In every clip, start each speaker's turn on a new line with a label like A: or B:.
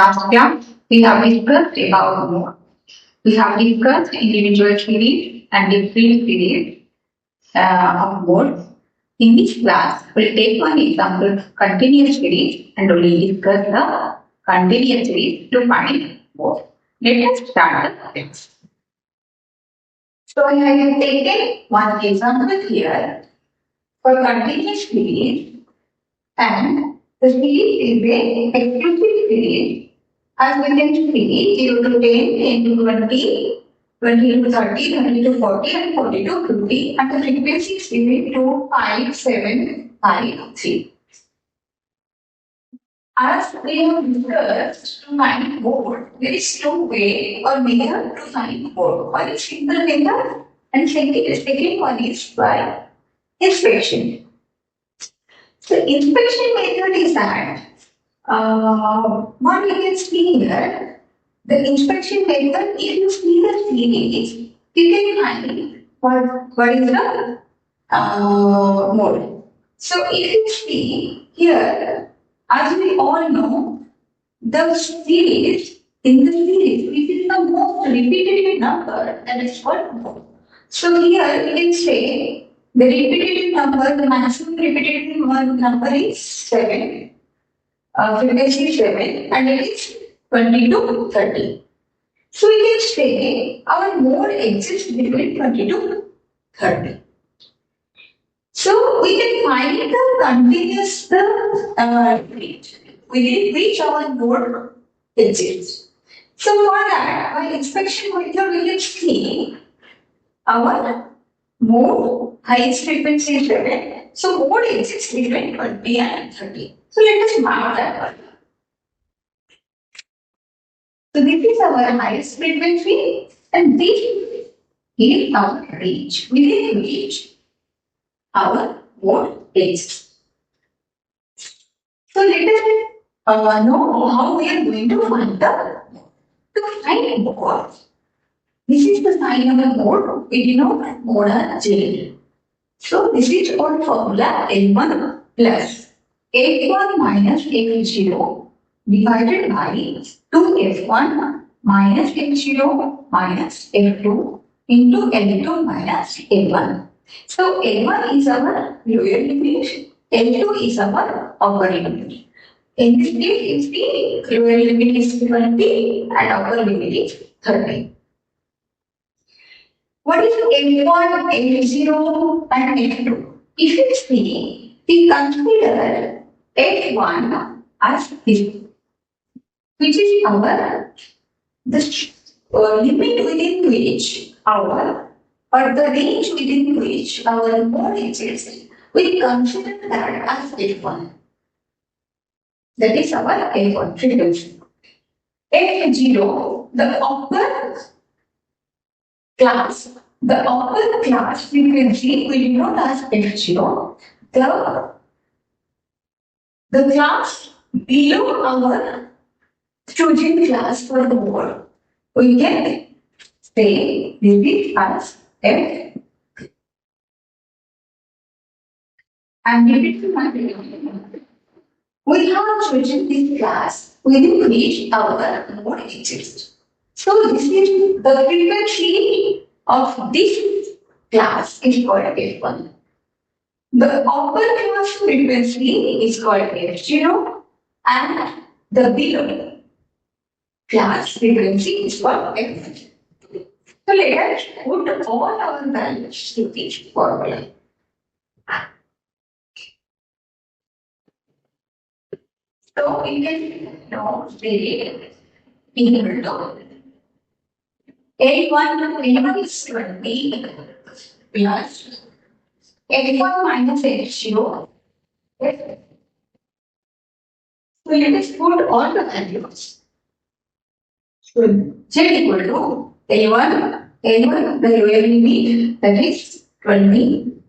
A: last class, we have discussed about more. We have discussed individual series and discrete series of modes. In this class, we'll take one example continuous series and we'll discuss the continuous series to find mode. Let us start the class. So I have taken one example here for continuous series, and the series is a exclusive series. As we can see, 0 to 10, 10 to 20, 20 to 30, 30 to 40, and 40 to 50, and the frequency is between 2, 5, 7, 5, 3. As we have discussed, to find mode, there is two ways or method to find mode. One is simple method, and second one is by inspection. So inspection method is that what we can see here, the inspection method, if you see the series, you can find what is the mode. So if you see here, as we all know, the series, in the series, which is the most repetitive number, that is called mode. So here we can say the repetitive number, the maximum repetitive number is 7. Frequency 7, and it is 20 to 30. So we can say our mode exists between 20 to 30. So we can find the continuous rate within which our mode exists. So for that, by inspection method, we can see our mode highest frequency is 7. So mode exists between 20 and 30. So let us mark that one. So this is our highest frequency, and this is our range, within which our mode exists. So let us know how we are going to find the mode. To find mode, this is the sign of the mode. We denote mode as J. So this is called formula L1 plus F1 minus F0 divided by 2F1 minus F0 minus F2 into L2 minus L1. So L1 is our lower limit, L2 is our upper limit. In this case, if the lower limit is 20 and upper limit is 30. What is F1, F0 and F2? If you see, we consider F1 as this, which is our the limit within which our, or the range within which our mode exists. We consider that as F1. That is our F1 frequency. F0, the upper class. The upper class frequency we denote as F0. The class below our chosen class for the mode, we can say this is as F. And repeat my we have chosen this class within which our mode exists. So this is the frequency of this class is called F1. The upper class frequency is called F0 and the below class frequency is called F1. So let us put all our values to this formula. So we can know the equal to L1 is 20 plus F1 minus F0. So let us put all the values. So Z equal to L1, the lower limit, that is 20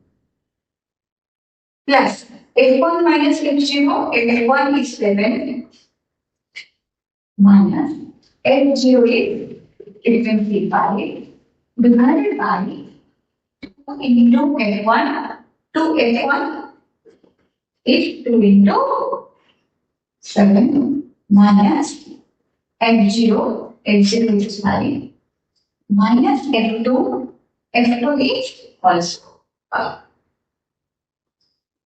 A: plus F1 minus F0, F1 is 7 minus F0 is frequency 5 divided by 2 into F1. 2 F1 is 2 into 7 minus F0, F0 is valid, minus F2, F2 is also valid.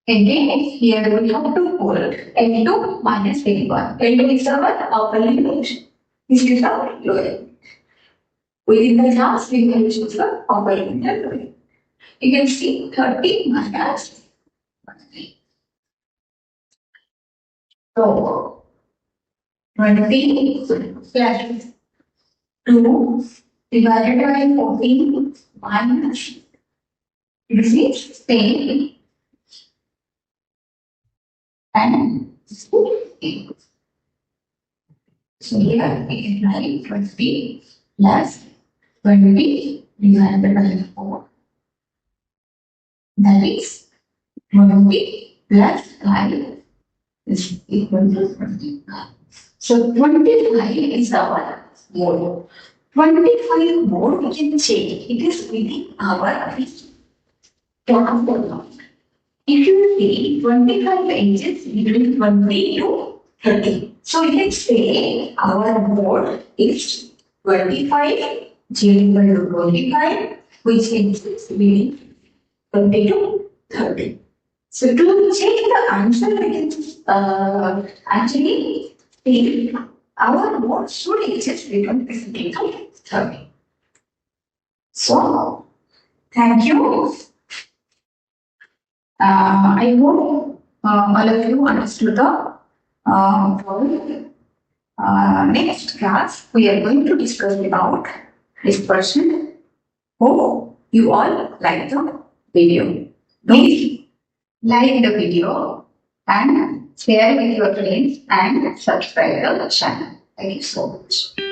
A: Again, here we have to put F2 minus F1. F2 is our upper limit. This is our lower limit. Within the class, we can choose the upper limit and lower limit. You can see 30 minus 20. So, 20 plus 2 divided by 14 minus this is 10 and 15. So here we can write 20 plus 20 divided by 4. That is 20 plus 5 is equal to 25. So 25 is our mode. 25 mode we can change. It is within our formula. If you see 25 inches between 20 to 30. So we can say our mode is 25 J equal to 25, which is between 20 to 30. So to check the answer, we can actually see our mode should exist between 20 to 30. So, thank you. I hope all of you understood the problem. Next class, we are going to discuss about dispersion. Hope you all like the video. Please like the video and share with your friends and subscribe the channel. Thank you so much.